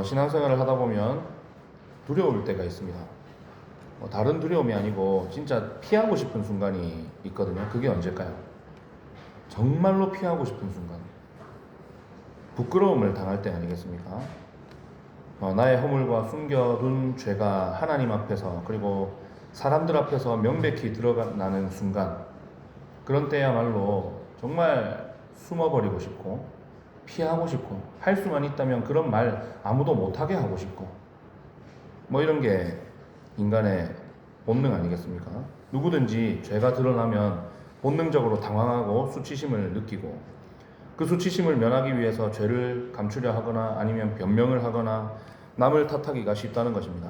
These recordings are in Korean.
신앙생활을 하다 보면 두려울 때가 있습니다. 다른 두려움이 아니고 진짜 피하고 싶은 순간이 있거든요. 그게 언제일까요? 정말로 피하고 싶은 순간. 부끄러움을 당할 때 아니겠습니까? 나의 허물과 숨겨둔 죄가 하나님 앞에서 그리고 사람들 앞에서 명백히 드러나는 순간, 그런 때야말로 정말 숨어버리고 싶고 피하고 싶고 할 수만 있다면 그런 말 아무도 못하게 하고 싶고 이런 게 인간의 본능 아니겠습니까? 누구든지 죄가 드러나면 본능적으로 당황하고 수치심을 느끼고 그 수치심을 면하기 위해서 죄를 감추려 하거나 아니면 변명을 하거나 남을 탓하기가 쉽다는 것입니다.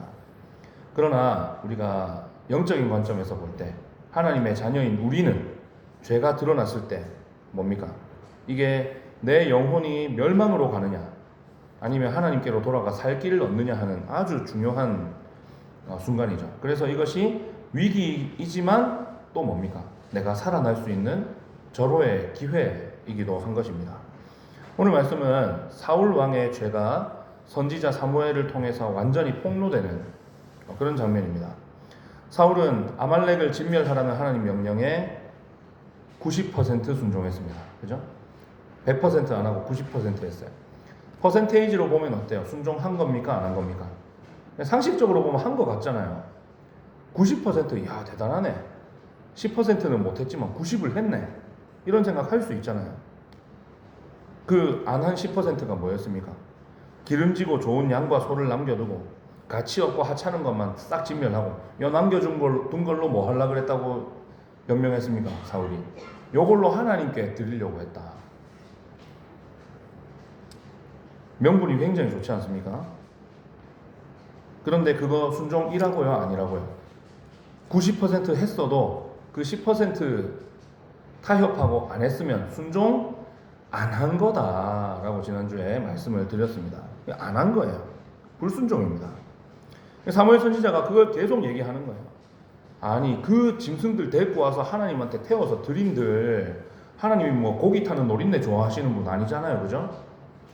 그러나 우리가 영적인 관점에서 볼 때 하나님의 자녀인 우리는 죄가 드러났을 때 뭡니까? 이게 내 영혼이 멸망으로 가느냐 아니면 하나님께로 돌아가 살 길을 얻느냐 하는 아주 중요한 순간이죠. 그래서 이것이 위기이지만 또 뭡니까? 내가 살아날 수 있는 절호의 기회이기도 한 것입니다. 오늘 말씀은 사울 왕의 죄가 선지자 사무엘을 통해서 완전히 폭로되는 그런 장면입니다. 사울은 아말렉을 진멸하라는 하나님 명령에 90% 순종했습니다. 그죠? 100% 안 하고 90% 했어요. 퍼센테이지로 보면 어때요? 순종한 겁니까? 안 한 겁니까? 상식적으로 보면 한 것 같잖아요. 90% 이야 대단하네. 10%는 못했지만 90을 했네. 이런 생각할 수 있잖아요. 그 안 한 10%가 뭐였습니까? 기름지고 좋은 양과 소를 남겨두고 가치 없고 하찮은 것만 싹 진멸하고 남겨둔 둔 걸로 뭐 하려고 그랬다고 변명했습니까? 사울이. 요걸로 하나님께 드리려고 했다. 명분이 굉장히 좋지 않습니까? 그런데 그거 순종이라고요? 아니라고요? 90% 했어도 그 10% 타협하고 안 했으면 순종 안 한 거다라고 지난주에 말씀을 드렸습니다. 안 한 거예요. 불순종입니다. 사무엘 선지자가 그걸 계속 얘기하는 거예요. 아니 그 짐승들 데리고 와서 하나님한테 태워서 드린들 하나님이 고기 타는 노린내 좋아하시는 분 아니잖아요. 그죠?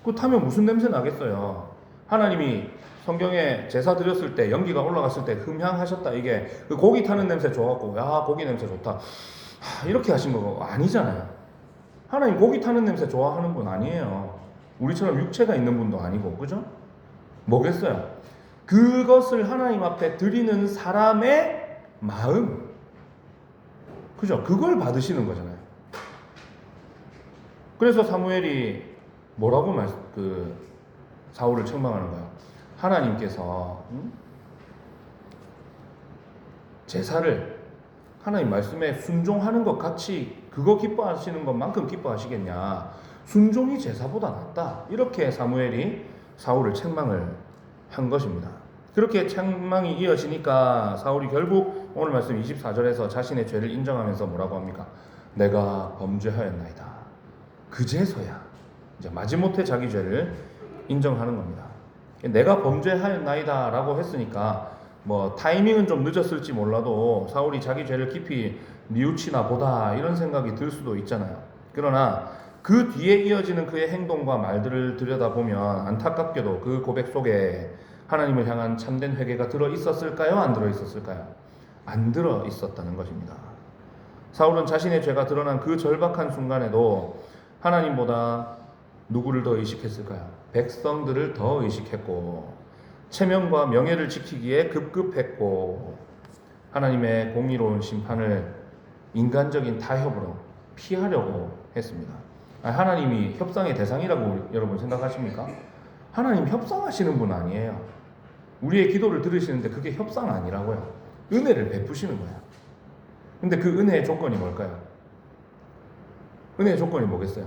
그거 타면 무슨 냄새 나겠어요. 하나님이 성경에 제사 드렸을 때 연기가 올라갔을 때 흠향하셨다. 이게 그 고기 타는 냄새 좋아갖고 야 고기 냄새 좋다. 이렇게 하신 거 아니잖아요. 하나님 고기 타는 냄새 좋아하는 분 아니에요. 우리처럼 육체가 있는 분도 아니고 그죠? 뭐겠어요? 그것을 하나님 앞에 드리는 사람의 마음, 그죠? 그걸 받으시는 거잖아요. 그래서 사무엘이 뭐라고 사울을 책망하는 거예요. 하나님께서 제사를 하나님 말씀에 순종하는 것 같이 그거 기뻐하시는 것만큼 기뻐하시겠냐? 순종이 제사보다 낫다. 이렇게 사무엘이 사울을 책망을 한 것입니다. 그렇게 책망이 이어지니까 사울이 결국 오늘 말씀 24절에서 자신의 죄를 인정하면서 뭐라고 합니까? 내가 범죄하였나이다. 그제서야 이제 마지못해 자기 죄를 인정하는 겁니다. 내가 범죄하였나이다 라고 했으니까 타이밍은 좀 늦었을지 몰라도 사울이 자기 죄를 깊이 뉘우치나 보다 이런 생각이 들 수도 있잖아요. 그러나 그 뒤에 이어지는 그의 행동과 말들을 들여다보면 안타깝게도 그 고백 속에 하나님을 향한 참된 회개가 들어 있었을까요? 안 들어 있었을까요? 안 들어 있었다는 것입니다. 사울은 자신의 죄가 드러난 그 절박한 순간에도 하나님보다 누구를 더 의식했을까요? 백성들을 더 의식했고 체면과 명예를 지키기에 급급했고 하나님의 공의로운 심판을 인간적인 타협으로 피하려고 했습니다. 하나님이 협상의 대상이라고 여러분 생각하십니까? 하나님 협상하시는 분 아니에요. 우리의 기도를 들으시는데 그게 협상 아니라고요. 은혜를 베푸시는 거예요. 근데 그 은혜의 조건이 뭘까요? 은혜의 조건이 뭐겠어요?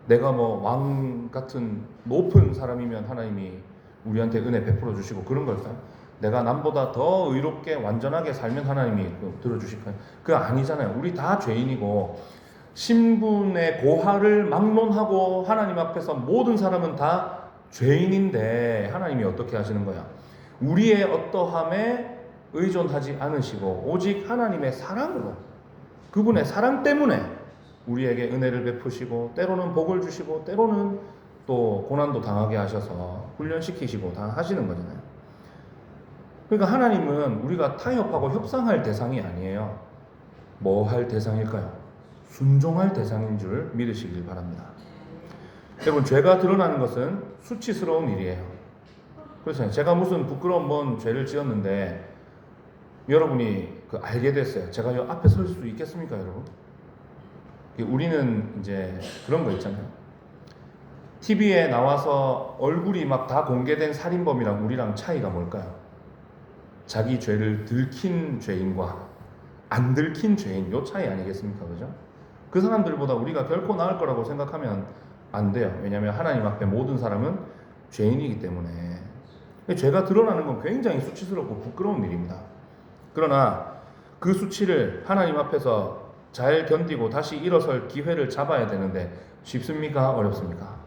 내가 왕 같은 높은 사람이면 하나님이 우리한테 은혜 베풀어 주시고 그런 걸까요? 내가 남보다 더 의롭게 완전하게 살면 하나님이 들어주실까요? 그거 아니잖아요. 우리 다 죄인이고 신분의 고하를 막론하고 하나님 앞에서 모든 사람은 다 죄인인데 하나님이 어떻게 하시는 거야? 우리의 어떠함에 의존하지 않으시고 오직 하나님의 사랑으로 그분의 사랑 때문에 우리에게 은혜를 베푸시고 때로는 복을 주시고 때로는 또 고난도 당하게 하셔서 훈련시키시고 다 하시는 거잖아요. 그러니까 하나님은 우리가 타협하고 협상할 대상이 아니에요. 뭐 할 대상일까요? 순종할 대상인 줄 믿으시길 바랍니다. 여러분, 죄가 드러나는 것은 수치스러운 일이에요. 그렇잖아요. 제가 무슨 부끄러운 뭔 죄를 지었는데 여러분이 알게 됐어요. 제가 이 앞에 설 수 있겠습니까, 여러분? 우리는 이제 그런 거 있잖아요. TV에 나와서 얼굴이 막 다 공개된 살인범이랑 우리랑 차이가 뭘까요? 자기 죄를 들킨 죄인과 안 들킨 죄인, 요 차이 아니겠습니까? 그죠? 그 사람들보다 우리가 결코 나을 거라고 생각하면 안 돼요. 왜냐하면 하나님 앞에 모든 사람은 죄인이기 때문에. 죄가 드러나는 건 굉장히 수치스럽고 부끄러운 일입니다. 그러나 그 수치를 하나님 앞에서 잘 견디고 다시 일어설 기회를 잡아야 되는데 쉽습니까? 어렵습니까?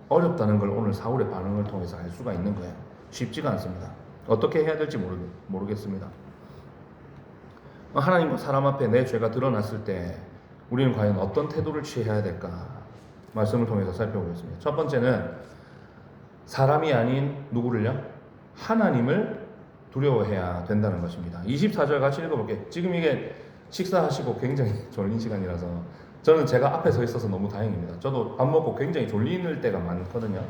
어렵다는 걸 오늘 사울의 반응을 통해서 알 수가 있는 거예요. 쉽지가 않습니다. 어떻게 해야 될지 모르겠습니다. 하나님과 사람 앞에 내 죄가 드러났을 때 우리는 과연 어떤 태도를 취해야 될까? 말씀을 통해서 살펴보겠습니다. 첫 번째는 사람이 아닌 누구를요? 하나님을 두려워해야 된다는 것입니다. 24절 같이 읽어볼게요. 지금 이게 식사하시고 굉장히 졸린 시간이라서 저는 제가 앞에 서 있어서 너무 다행입니다. 저도 밥 먹고 굉장히 졸리는 때가 많거든요.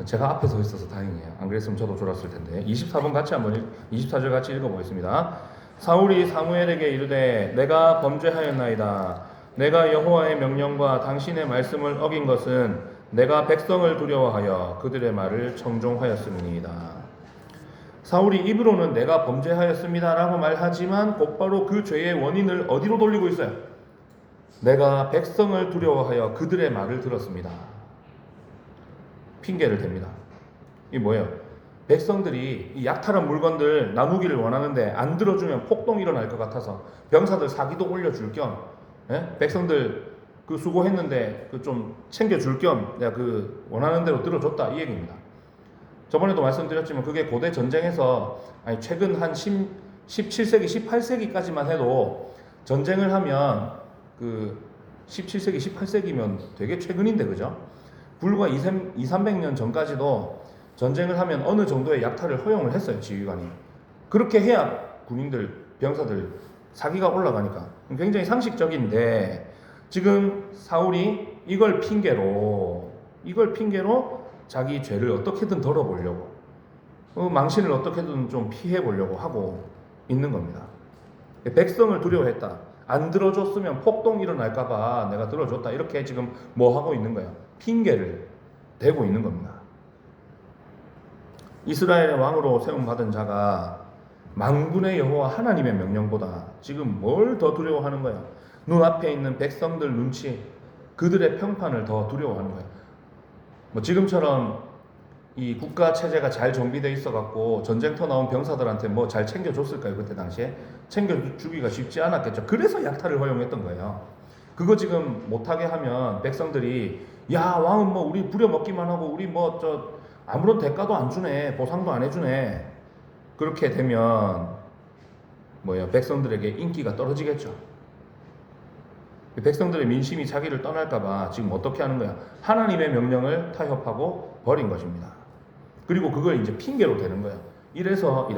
제가 앞에 서 있어서 다행이에요. 안 그랬으면 저도 졸았을 텐데. 24번 같이 한번 24절 같이 읽어보겠습니다. 사울이 사무엘에게 이르되 내가 범죄하였나이다. 내가 여호와의 명령과 당신의 말씀을 어긴 것은 내가 백성을 두려워하여 그들의 말을 청종하였음이니이다. 사울이 입으로는 내가 범죄하였습니다 라고 말하지만 곧바로 그 죄의 원인을 어디로 돌리고 있어요? 내가 백성을 두려워하여 그들의 말을 들었습니다. 핑계를 댑니다. 이게 뭐예요? 백성들이 이 약탈한 물건들 나누기를 원하는데 안 들어주면 폭동이 일어날 것 같아서 병사들 사기도 올려줄 겸 백성들 그 수고했는데 그 좀 챙겨줄 겸 내가 그 원하는 대로 들어줬다 이 얘기입니다. 저번에도 말씀드렸지만 그게 고대 전쟁에서 최근 한 17세기, 18세기까지만 해도 전쟁을 하면 그 17세기, 18세기면 되게 최근인데 그죠? 불과 300년 전까지도 전쟁을 하면 어느 정도의 약탈을 허용을 했어요, 지휘관이. 그렇게 해야 군인들, 병사들 사기가 올라가니까 굉장히 상식적인데 지금 사울이 이걸 핑계로 자기 죄를 어떻게든 덜어보려고 망신을 어떻게든 좀 피해보려고 하고 있는 겁니다. 백성을 두려워했다. 안 들어줬으면 폭동 일어날까봐 내가 들어줬다. 이렇게 지금 뭐 하고 있는 거예요? 핑계를 대고 있는 겁니다. 이스라엘의 왕으로 세움받은 자가 만군의 여호와 하나님의 명령보다 지금 뭘 더 두려워하는 거예요? 눈앞에 있는 백성들 눈치, 그들의 평판을 더 두려워하는 거예요. 뭐 지금처럼 이 국가 체제가 잘 정비되어 있어갖고 전쟁터 나온 병사들한테 뭐 잘 챙겨줬을까요? 그때 당시에 챙겨주기가 쉽지 않았겠죠. 그래서 약탈을 허용했던 거예요. 그거 지금 못하게 하면 백성들이 야 왕은 뭐 우리 부려먹기만 하고 우리 뭐 저 아무런 대가도 안 주네, 보상도 안 해주네. 그렇게 되면 백성들에게 인기가 떨어지겠죠. 백성들의 민심이 자기를 떠날까봐 지금 어떻게 하는 거야? 하나님의 명령을 타협하고 버린 것입니다. 그리고 그걸 이제 핑계로 대는 거야. 이래서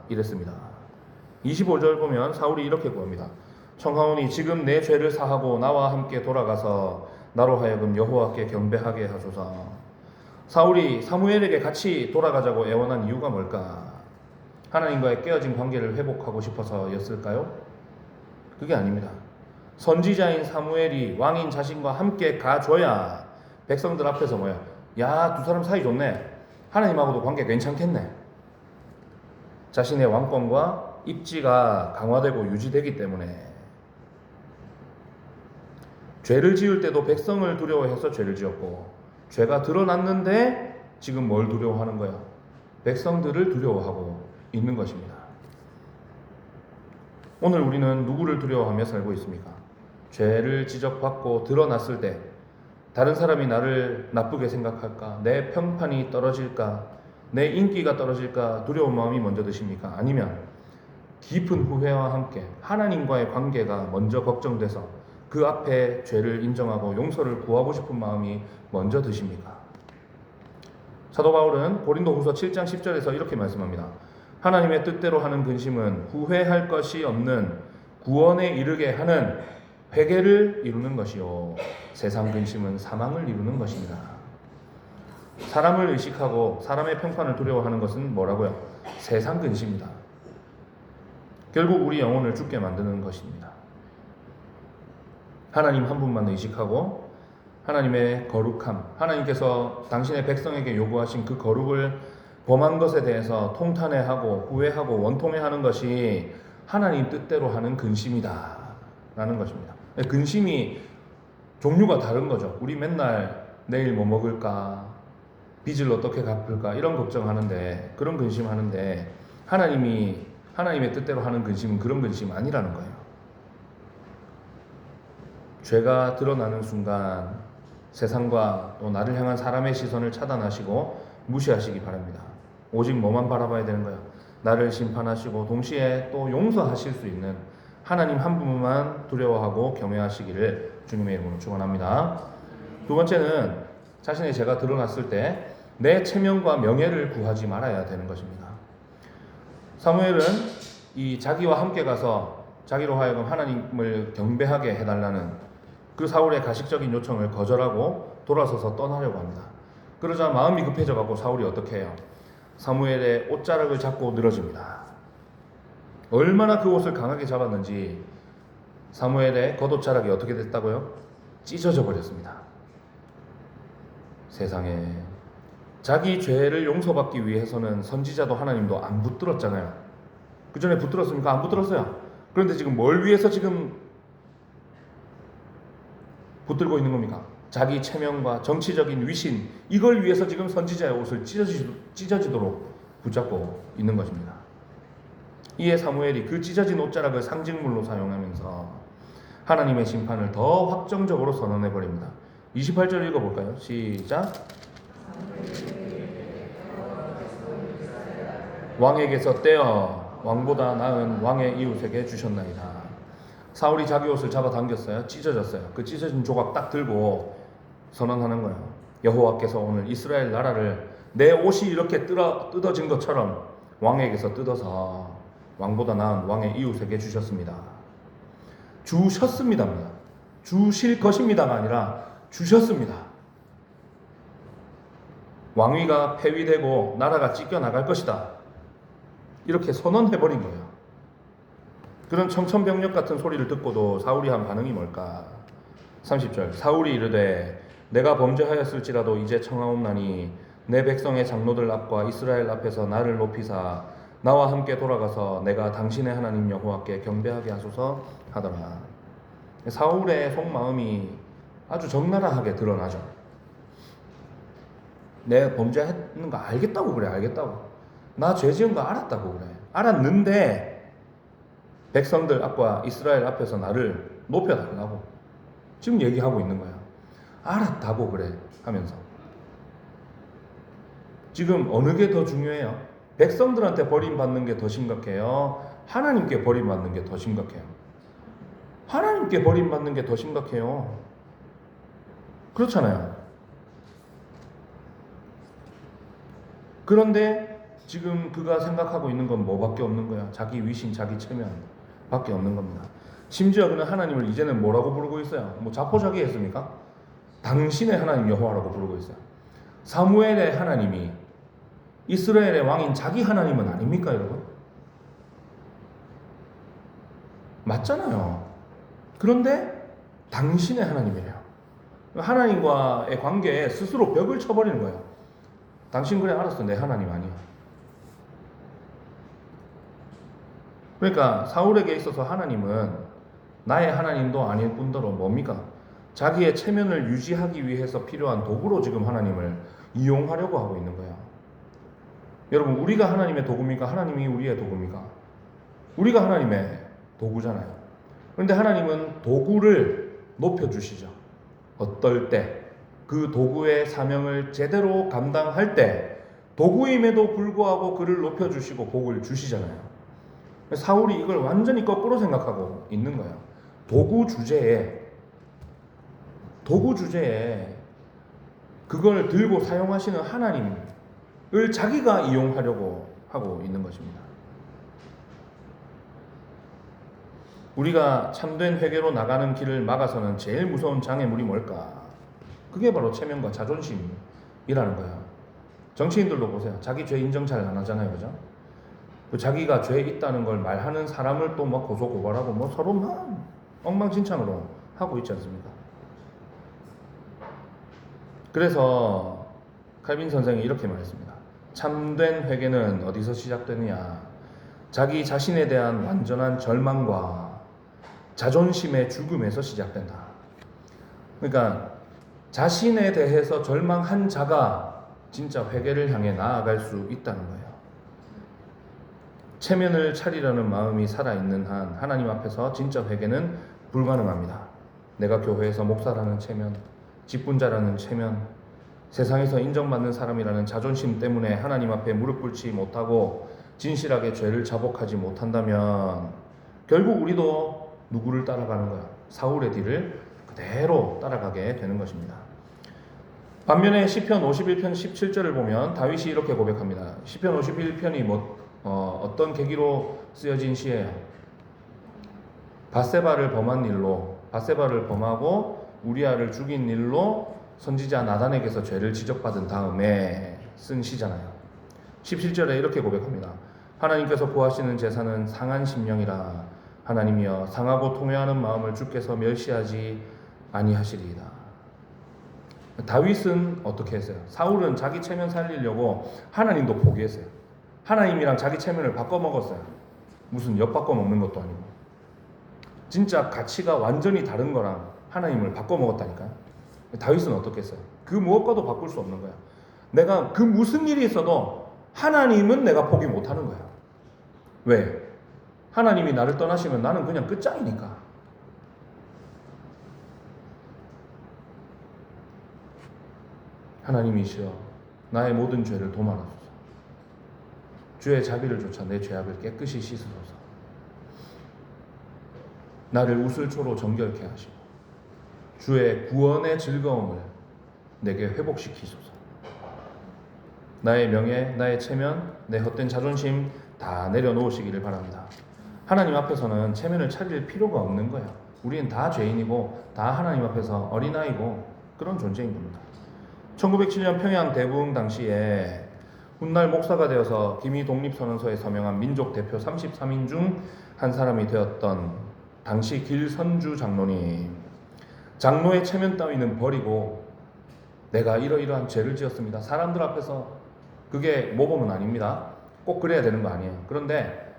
이랬습니다. 25절 보면 사울이 이렇게 구합니다. 청하오니 지금 내 죄를 사하고 나와 함께 돌아가서 나로 하여금 여호와께 경배하게 하소서. 사울이 사무엘에게 같이 돌아가자고 애원한 이유가 뭘까? 하나님과의 깨어진 관계를 회복하고 싶어서였을까요? 그게 아닙니다. 선지자인 사무엘이 왕인 자신과 함께 가줘야 백성들 앞에서 야, 두 사람 사이 좋네. 하나님하고도 관계 괜찮겠네. 자신의 왕권과 입지가 강화되고 유지되기 때문에 죄를 지을 때도 백성을 두려워해서 죄를 지었고 죄가 드러났는데 지금 뭘 두려워하는 거야? 백성들을 두려워하고 있는 것입니다. 오늘 우리는 누구를 두려워하며 살고 있습니까? 죄를 지적받고 드러났을 때 다른 사람이 나를 나쁘게 생각할까? 내 평판이 떨어질까? 내 인기가 떨어질까? 두려운 마음이 먼저 드십니까? 아니면 깊은 후회와 함께 하나님과의 관계가 먼저 걱정돼서 그 앞에 죄를 인정하고 용서를 구하고 싶은 마음이 먼저 드십니까? 사도 바울은 고린도후서 7장 10절에서 이렇게 말씀합니다. 하나님의 뜻대로 하는 근심은 후회할 것이 없는 구원에 이르게 하는 회개를 이루는 것이요 세상 근심은 사망을 이루는 것입니다. 사람을 의식하고 사람의 평판을 두려워하는 것은 뭐라고요? 세상 근심이다. 결국 우리 영혼을 죽게 만드는 것입니다. 하나님 한 분만 의식하고 하나님의 거룩함, 하나님께서 당신의 백성에게 요구하신 그 거룩을 범한 것에 대해서 통탄해하고 후회하고 원통해하는 것이 하나님 뜻대로 하는 근심이다 라는 것입니다. 근심이 종류가 다른 거죠. 우리 맨날 내일 뭐 먹을까, 빚을 어떻게 갚을까 이런 걱정하는데, 그런 근심하는데 하나님의 뜻대로 하는 근심은 그런 근심 아니라는 거예요. 죄가 드러나는 순간 세상과 또 나를 향한 사람의 시선을 차단하시고 무시하시기 바랍니다. 오직 뭐만 바라봐야 되는 거예요? 나를 심판하시고 동시에 또 용서하실 수 있는 하나님 한 분만 두려워하고 경외하시기를 주님의 이름으로 축원합니다. 두 번째는 자신의 죄가 드러났을 때 내 체면과 명예를 구하지 말아야 되는 것입니다. 사무엘은 이 자기와 함께 가서 자기로 하여금 하나님을 경배하게 해달라는 그 사울의 가식적인 요청을 거절하고 돌아서서 떠나려고 합니다. 그러자 마음이 급해져 갖고 사울이 어떻게 해요? 사무엘의 옷자락을 잡고 늘어집니다. 얼마나 그 옷을 강하게 잡았는지 사무엘의 겉옷자락이 어떻게 됐다고요? 찢어져 버렸습니다. 세상에, 자기 죄를 용서받기 위해서는 선지자도 하나님도 안 붙들었잖아요. 그 전에 붙들었습니까? 안 붙들었어요. 그런데 지금 뭘 위해서 지금 붙들고 있는 겁니까? 자기 체면과 정치적인 위신, 이걸 위해서 지금 선지자의 옷을 찢어지도록 붙잡고 있는 것입니다. 이에 사무엘이 그 찢어진 옷자락을 상징물로 사용하면서 하나님의 심판을 더 확정적으로 선언해버립니다. 28절 읽어볼까요? 시작. 왕에게서 떼어 왕보다 나은 왕의 이웃에게 주셨나이다. 사울이 자기 옷을 잡아당겼어요. 찢어졌어요. 그 찢어진 조각 딱 들고 선언하는 거예요. 여호와께서 오늘 이스라엘 나라를 내 옷이 이렇게 뜯어진 것처럼 왕에게서 뜯어서 왕보다 나은 왕의 이웃에게 주셨습니다. 주셨습니다. 주실 것입니다가 아니라 주셨습니다. 왕위가 폐위되고 나라가 찢겨나갈 것이다. 이렇게 선언해버린 거예요. 그런 청천벽력 같은 소리를 듣고도 사울이 한 반응이 뭘까? 30절. 사울이 이르되 내가 범죄하였을지라도 이제 청하옵나니 내 백성의 장로들 앞과 이스라엘 앞에서 나를 높이사 나와 함께 돌아가서 내가 당신의 하나님 여호와께 경배하게 하소서 하더라. 사울의 속마음이 아주 적나라하게 드러나죠. 내 범죄했는 거 알겠다고 그래. 알겠다고. 나 죄 지은 거 알았다고 그래. 알았는데 백성들 앞과 이스라엘 앞에서 나를 높여달라고 지금 얘기하고 있는 거야. 알았다고 그래 하면서. 지금 어느 게 더 중요해요? 백성들한테 버림받는 게 더 심각해요? 하나님께 버림받는 게 더 심각해요? 하나님께 버림받는 게 더 심각해요. 그렇잖아요. 그런데 지금 그가 생각하고 있는 건 뭐밖에 없는 거야? 자기 위신, 자기 체면 밖에 없는 겁니다. 심지어 그는 하나님을 이제는 뭐라고 부르고 있어요? 뭐 자포자기 했습니까? 당신의 하나님 여호와라고 부르고 있어요. 사무엘의 하나님이 이스라엘의 왕인 자기 하나님은 아닙니까, 여러분? 맞잖아요. 그런데 당신의 하나님이래요. 하나님과의 관계에 스스로 벽을 쳐버리는 거예요. 당신 그래 알았어, 내 하나님 아니야. 그러니까 사울에게 있어서 하나님은 나의 하나님도 아닐 뿐더러 뭡니까? 자기의 체면을 유지하기 위해서 필요한 도구로 지금 하나님을 이용하려고 하고 있는 거예요. 여러분, 우리가 하나님의 도구입니까? 하나님이 우리의 도구입니까? 우리가 하나님의 도구잖아요. 그런데 하나님은 도구를 높여주시죠. 어떨 때 그 도구의 사명을 제대로 감당할 때 도구임에도 불구하고 그를 높여주시고 복을 주시잖아요. 사울이 이걸 완전히 거꾸로 생각하고 있는 거예요. 도구 주제에 그걸 들고 사용하시는 하나님, 자기가 이용하려고 하고 있는 것입니다. 우리가 참된 회개로 나가는 길을 막아서는 제일 무서운 장애물이 뭘까? 그게 바로 체면과 자존심이라는 거예요. 정치인들도 보세요. 자기 죄 인정 잘 안 하잖아요. 그죠? 자기가 죄 있다는 걸 말하는 사람을 또 막 고소고발하고 뭐 서로 막 엉망진창으로 하고 있지 않습니까? 그래서 칼빈 선생이 이렇게 말했습니다. 참된 회개는 어디서 시작되느냐? 자기 자신에 대한 완전한 절망과 자존심의 죽음에서 시작된다. 그러니까 자신에 대해서 절망한 자가 진짜 회개를 향해 나아갈 수 있다는 거예요. 체면을 차리려는 마음이 살아있는 한 하나님 앞에서 진짜 회개는 불가능합니다. 내가 교회에서 목사라는 체면, 직분자라는 체면, 세상에서 인정받는 사람이라는 자존심 때문에 하나님 앞에 무릎 꿇지 못하고 진실하게 죄를 자복하지 못한다면 결국 우리도 누구를 따라가는 거야? 사울의 뒤를 그대로 따라가게 되는 것입니다. 반면에 시편 51편 17절을 보면 다윗이 이렇게 고백합니다. 시편 51편이 어떤 계기로 쓰여진 시예요? 바세바를 범하고 우리아를 죽인 일로 선지자 나단에게서 죄를 지적받은 다음에 쓴 시잖아요. 17절에 이렇게 고백합니다. 하나님께서 구하시는 제사는 상한 심령이라. 하나님이여 상하고 통회하는 마음을 주께서 멸시하지 아니하시리이다. 다윗은 어떻게 했어요? 사울은 자기 체면 살리려고 하나님도 포기했어요. 하나님이랑 자기 체면을 바꿔 먹었어요. 무슨 엿 바꿔 먹는 것도 아니고. 진짜 가치가 완전히 다른 거랑 하나님을 바꿔 먹었다니까. 다윗은 어떻게 했어요? 그 무엇과도 바꿀 수 없는 거야. 내가 그 무슨 일이 있어도 하나님은 내가 포기 못하는 거야. 왜? 하나님이 나를 떠나시면 나는 그냥 끝장이니까. 하나님이시여 나의 모든 죄를 도말하소서. 주의 자비를 쫓아 내 죄악을 깨끗이 씻으소서. 나를 우슬초로 정결케 하시고 주의 구원의 즐거움을 내게 회복시키소서. 나의 명예, 나의 체면, 내 헛된 자존심 다 내려놓으시기를 바랍니다. 하나님 앞에서는 체면을 차릴 필요가 없는 거예요. 우리는 다 죄인이고 다 하나님 앞에서 어린아이고 그런 존재인 겁니다. 1907년 평양 대부흥 당시에 훗날 목사가 되어서 기미 독립선언서에 서명한 민족 대표 33인 중 한 사람이 되었던 당시 길선주 장로님, 장로의 체면 따위는 버리고 내가 이러이러한 죄를 지었습니다. 사람들 앞에서 그게 모범은 아닙니다. 꼭 그래야 되는 거 아니에요. 그런데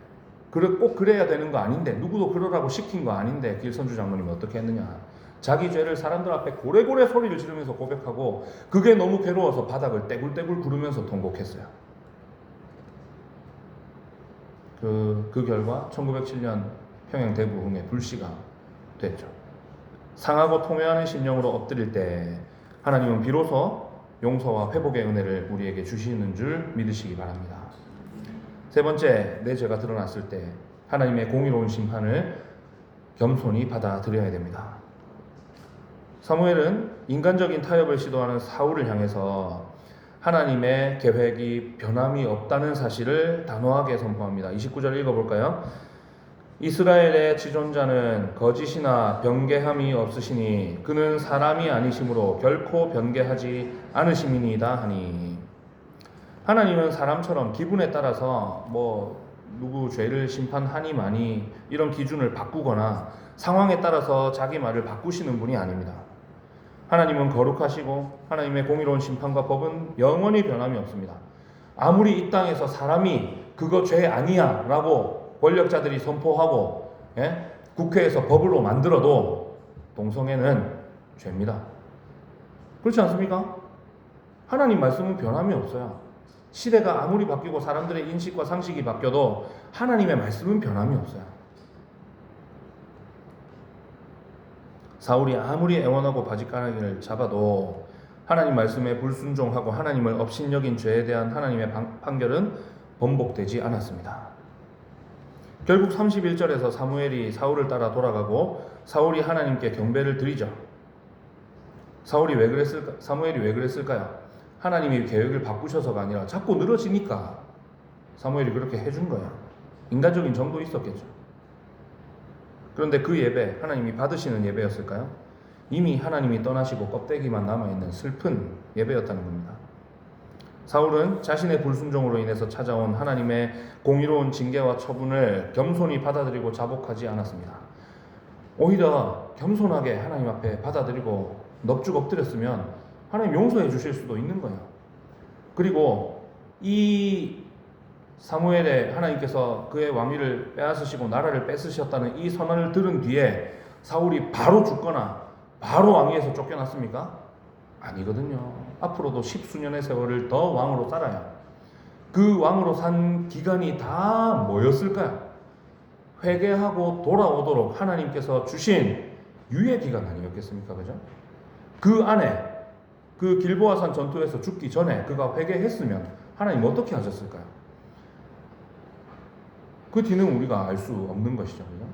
꼭 그래야 되는 거 아닌데 누구도 그러라고 시킨 거 아닌데 길선주 장로님이 어떻게 했느냐? 자기 죄를 사람들 앞에 고래고래 소리를 지르면서 고백하고 그게 너무 괴로워서 바닥을 떼굴떼굴 구르면서 통곡했어요. 그 결과 1907년 평양 대부흥의 불씨가 됐죠. 상하고 통회하는 심령으로 엎드릴 때 하나님은 비로소 용서와 회복의 은혜를 우리에게 주시는 줄 믿으시기 바랍니다. 세 번째, 내 죄가 드러났을 때 하나님의 공의로운 심판을 겸손히 받아들여야 됩니다. 사무엘은 인간적인 타협을 시도하는 사울을 향해서 하나님의 계획이 변함이 없다는 사실을 단호하게 선포합니다. 29절 읽어볼까요? 이스라엘의 지존자는 거짓이나 변개함이 없으시니 그는 사람이 아니시므로 결코 변개하지 않으심이니이다 하니. 하나님은 사람처럼 기분에 따라서 누구 죄를 심판하니 마니 이런 기준을 바꾸거나 상황에 따라서 자기 말을 바꾸시는 분이 아닙니다. 하나님은 거룩하시고 하나님의 공의로운 심판과 법은 영원히 변함이 없습니다. 아무리 이 땅에서 사람이 그거 죄 아니야 라고 권력자들이 선포하고 국회에서 법으로 만들어도 동성애는 죄입니다. 그렇지 않습니까? 하나님 말씀은 변함이 없어요. 시대가 아무리 바뀌고 사람들의 인식과 상식이 바뀌어도 하나님의 말씀은 변함이 없어요. 사울이 아무리 애원하고 바짓가랑이를 잡아도 하나님 말씀에 불순종하고 하나님을 업신여긴 죄에 대한 하나님의 판결은 번복되지 않았습니다. 결국 31절에서 사무엘이 사울을 따라 돌아가고 사울이 하나님께 경배를 드리죠. 사무엘이 왜 그랬을까요? 하나님이 계획을 바꾸셔서가 아니라 자꾸 늘어지니까 사무엘이 그렇게 해준 거야. 인간적인 정도 있었겠죠. 그런데 그 예배, 하나님이 받으시는 예배였을까요? 이미 하나님이 떠나시고 껍데기만 남아있는 슬픈 예배였다는 겁니다. 사울은 자신의 불순종으로 인해서 찾아온 하나님의 공의로운 징계와 처분을 겸손히 받아들이고 자복하지 않았습니다. 오히려 겸손하게 하나님 앞에 받아들이고 넙죽 엎드렸으면 하나님 용서해 주실 수도 있는 거예요. 그리고 이 사무엘의 하나님께서 그의 왕위를 빼앗으시고 나라를 뺏으셨다는 이 선언을 들은 뒤에 사울이 바로 죽거나 바로 왕위에서 쫓겨났습니까? 아니거든요. 앞으로도 10수년의 세월을 더 왕으로 살아야 그 왕으로 산 기간이 다 뭐였을까요? 회개하고 돌아오도록 하나님께서 주신 유예 기간 아니었겠습니까? 그죠? 그 안에 그 길보아산 전투에서 죽기 전에 그가 회개했으면 하나님 어떻게 하셨을까요? 그 뒤는 우리가 알 수 없는 것이죠. 그죠?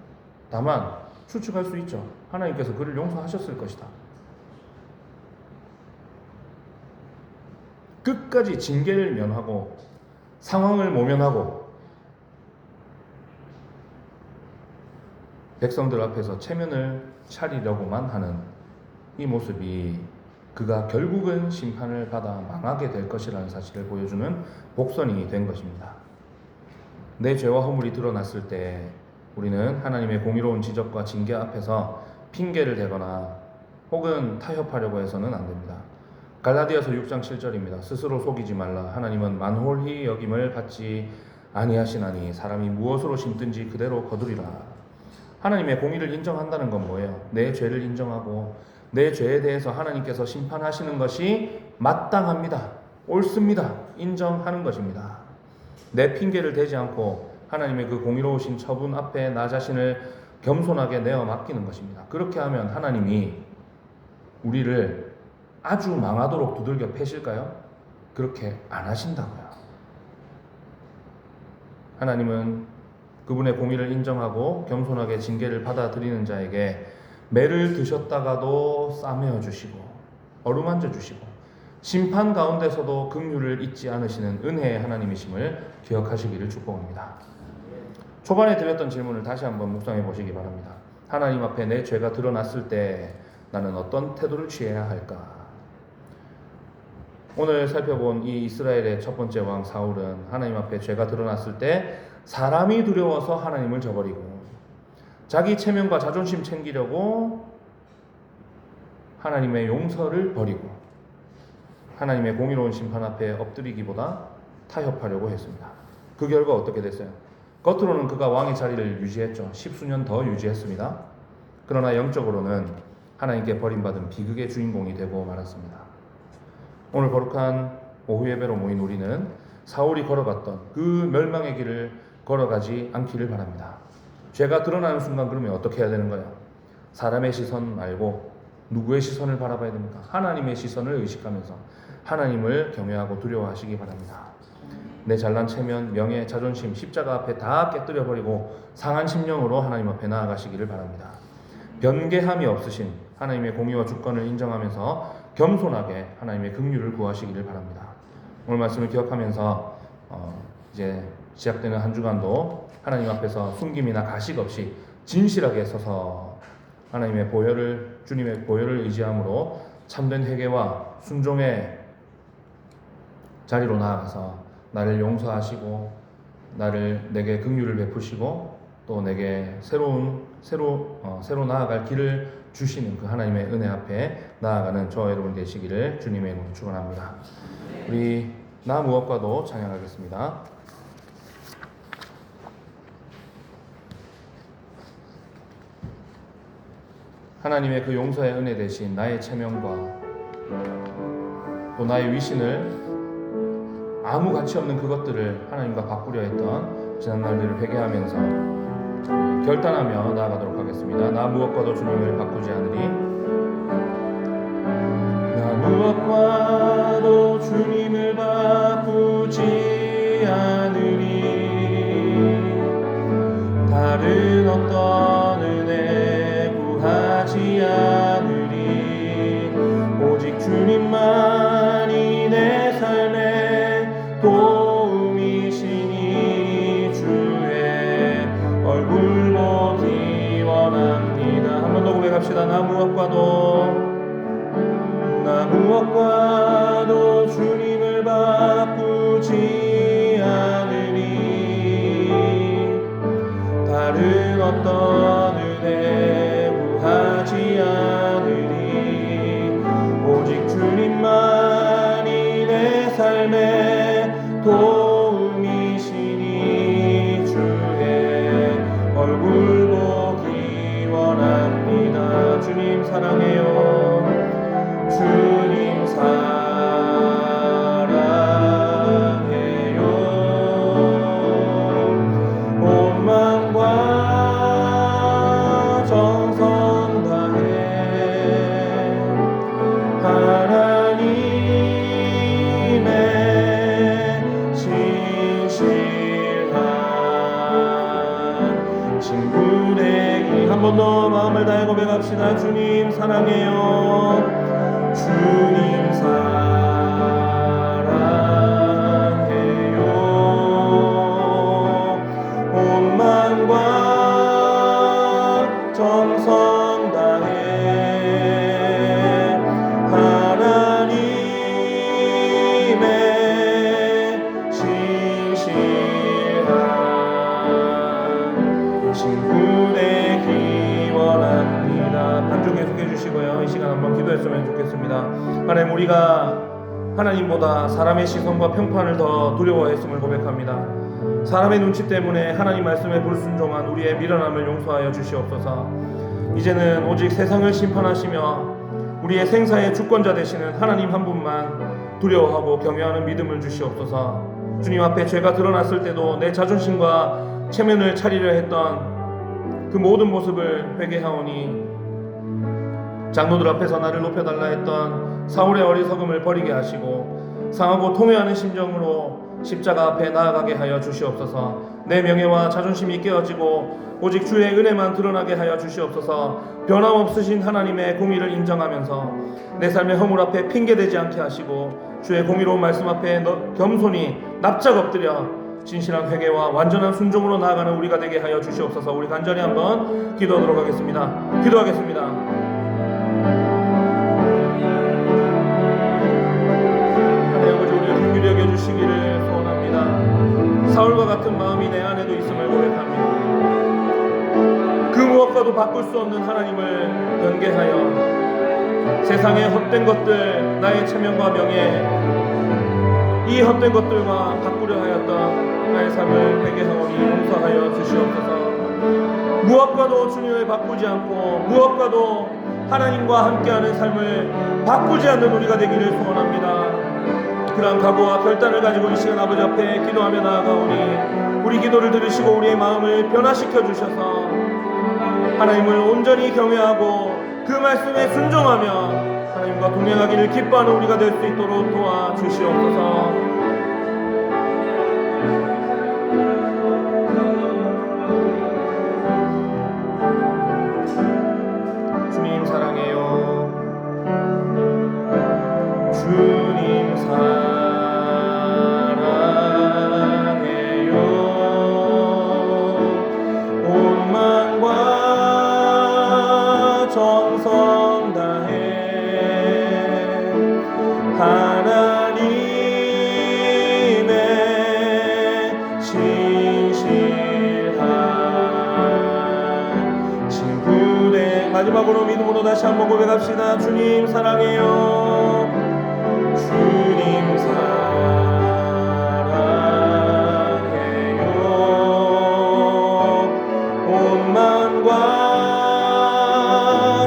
다만 추측할 수 있죠. 하나님께서 그를 용서하셨을 것이다. 끝까지 징계를 면하고 상황을 모면하고 백성들 앞에서 체면을 차리려고만 하는 이 모습이 그가 결국은 심판을 받아 망하게 될 것이라는 사실을 보여주는 복선이 된 것입니다. 내 죄와 허물이 드러났을 때 우리는 하나님의 공의로운 지적과 징계 앞에서 핑계를 대거나 혹은 타협하려고 해서는 안 됩니다. 갈라디아서 6장 7절입니다. 스스로 속이지 말라. 하나님은 만홀히 여김을 받지 아니하시나니 사람이 무엇으로 심든지 그대로 거두리라. 하나님의 공의를 인정한다는 건 뭐예요? 내 죄를 인정하고 내 죄에 대해서 하나님께서 심판하시는 것이 마땅합니다. 옳습니다. 인정하는 것입니다. 내 핑계를 대지 않고 하나님의 그 공의로우신 처분 앞에 나 자신을 겸손하게 내어 맡기는 것입니다. 그렇게 하면 하나님이 우리를 아주 망하도록 두들겨 패실까요? 그렇게 안 하신다고요. 하나님은 그분의 공의를 인정하고 겸손하게 징계를 받아들이는 자에게 매를 드셨다가도 싸매어 주시고 어루만져 주시고 심판 가운데서도 긍휼을 잊지 않으시는 은혜의 하나님이심을 기억하시기를 축복합니다. 초반에 드렸던 질문을 다시 한번 묵상해 보시기 바랍니다. 하나님 앞에 내 죄가 드러났을 때 나는 어떤 태도를 취해야 할까? 오늘 살펴본 이 이스라엘의 첫 번째 왕 사울은 하나님 앞에 죄가 드러났을 때 사람이 두려워서 하나님을 저버리고 자기 체면과 자존심 챙기려고 하나님의 용서를 버리고 하나님의 공의로운 심판 앞에 엎드리기보다 타협하려고 했습니다. 그 결과 어떻게 됐어요? 겉으로는 그가 왕의 자리를 유지했죠. 10수년 더 유지했습니다. 그러나 영적으로는 하나님께 버림받은 비극의 주인공이 되고 말았습니다. 오늘 거룩한 오후 예배로 모인 우리는 사울이 걸어갔던 그 멸망의 길을 걸어가지 않기를 바랍니다. 죄가 드러나는 순간 그러면 어떻게 해야 되는 거예요? 사람의 시선 말고 누구의 시선을 바라봐야 됩니까? 하나님의 시선을 의식하면서 하나님을 경외하고 두려워하시기 바랍니다. 내 잘난 체면, 명예, 자존심, 십자가 앞에 다 깨뜨려 버리고 상한 심령으로 하나님 앞에 나아가시기를 바랍니다. 변개함이 없으신 하나님의 공의와 주권을 인정하면서 겸손하게 하나님의 긍휼을 구하시기를 바랍니다. 오늘 말씀을 기억하면서 이제 시작되는 한 주간도 하나님 앞에서 숨김이나 가식 없이 진실하게 서서 하나님의 보혈을, 주님의 보혈을 의지함으로 참된 회개와 순종의 자리로 나아가서 나를 용서하시고 내게 긍휼을 베푸시고 또 내게 새로 나아갈 길을 주시는 그 하나님의 은혜 앞에 나아가는 저와 여러분 되시기를 주님의 이름으로 축원합니다. 우리 나 무엇과도 찬양하겠습니다. 하나님의 그 용서의 은혜 대신 나의 체면과 또 나의 위신을 아무 가치 없는 그것들을 하나님과 바꾸려 했던 지난날들을 회개하면서 결단하며 나아가도록 하겠습니다. 나 무엇과도 주님을 바꾸지 않으리. 나 무엇과도 주님을 바꾸지 않으리. 다른 어떤 은혜 구하지 않으리. 오직 주님만이 내 나 무엇과도 주님을 바꾸지 않으리. 다른 어떤 은혜 구하지 않으리. 오직 주님만이 내 삶의 도움이시니 주의 얼굴 보기 원합니다. 주님 사랑해요. 주님 사랑해요. 온 마음과 정성 다해 하나님의 신실한 친구 되기. 한 번 더 마음을 다해 고백합시다. 주님 사랑해요. 주님 사랑해요. 온 마음과 정성 다해 하나님의 신실한 친구 되기 원합니다. 반주 계속해 주시고요. 이 시간 한번 기도했으면 좋겠습니다. 하나님, 우리가 하나님보다 사람의 시선과 평판을 더 두려워했음을 고백합니다. 사람의 눈치 때문에 하나님 말씀에 불순종한 우리의 미련함을 용서하여 주시옵소서. 이제는 오직 세상을 심판하시며 우리의 생사의 주권자 되시는 하나님 한 분만 두려워하고 경외하는 믿음을 주시옵소서. 주님 앞에 죄가 드러났을 때도 내 자존심과 체면을 차리려 했던 그 모든 모습을 회개하오니 장로들 앞에서 나를 높여달라 했던 사울의 어리석음을 버리게 하시고 상하고 통회하는 심정으로 십자가 앞에 나아가게 하여 주시옵소서. 내 명예와 자존심이 깨어지고 오직 주의 은혜만 드러나게 하여 주시옵소서. 변함없으신 하나님의 공의를 인정하면서 내 삶의 허물 앞에 핑계대지 않게 하시고 주의 공의로운 말씀 앞에 겸손히 납작 엎드려 진실한 회개와 완전한 순종으로 나아가는 우리가 되게 하여 주시옵소서. 우리 간절히 한번 기도하도록 하겠습니다. 기도하겠습니다. 긍휼히 여겨주시기를 소원합니다. 사울과 같은 마음이 내 안에도 있음을 고백합니다. 그 무엇과도 바꿀 수 없는 하나님을 변개하여 세상의 헛된 것들, 나의 체면과 명예, 이 헛된 것들과 바꾸려 하였던 나의 삶을 회개하오니 용서하여 주시옵소서. 무엇과도 주님을 바꾸지 않고 무엇과도 하나님과 함께하는 삶을 바꾸지 않는 우리가 되기를 소원합니다. 그러한 각오와 결단을 가지고 이 시간 아버지 앞에 기도하며 나아가오니 우리 기도를 들으시고 우리의 마음을 변화시켜 주셔서 하나님을 온전히 경외하고 그 말씀에 순종하며 하나님과 동행하기를 기뻐하는 우리가 될 수 있도록 도와주시옵소서. 주님 사랑해요. 주님 사랑해요. 온 마음과 정성 다해 하나님의 신실한 친구 되. 마지막으로 믿음으로 다시 한번 고백합시다. 주님 사랑해요. 주님 사랑해요. 온 마음과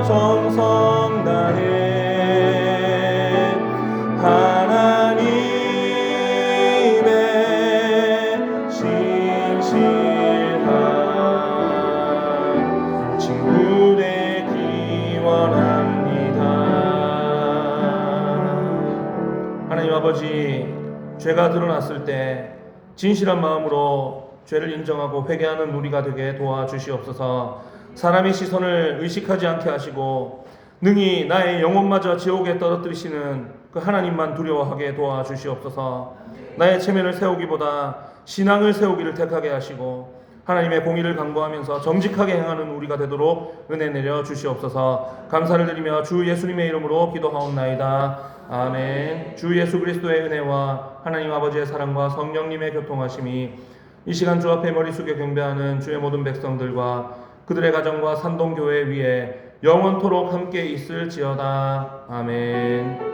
정성 다해 하나님의 신실한 친구 되기 원합니다. 하나님 아버지, 죄가 드러났을 때 진실한 마음으로 죄를 인정하고 회개하는 우리가 되게 도와주시옵소서. 사람의 시선을 의식하지 않게 하시고 능히 나의 영혼마저 지옥에 떨어뜨리시는 그 하나님만 두려워하게 도와주시옵소서. 나의 체면을 세우기보다 신앙을 세우기를 택하게 하시고 하나님의 공의를 강구하면서 정직하게 행하는 우리가 되도록 은혜 내려 주시옵소서. 감사를 드리며 주 예수님의 이름으로 기도하옵나이다. 아멘. 주 예수 그리스도의 은혜와 하나님 아버지의 사랑과 성령님의 교통하심이 이 시간 주 앞에 머리 숙여 경배하는 주의 모든 백성들과 그들의 가정과 산동교회 위에 영원토록 함께 있을지어다. 아멘.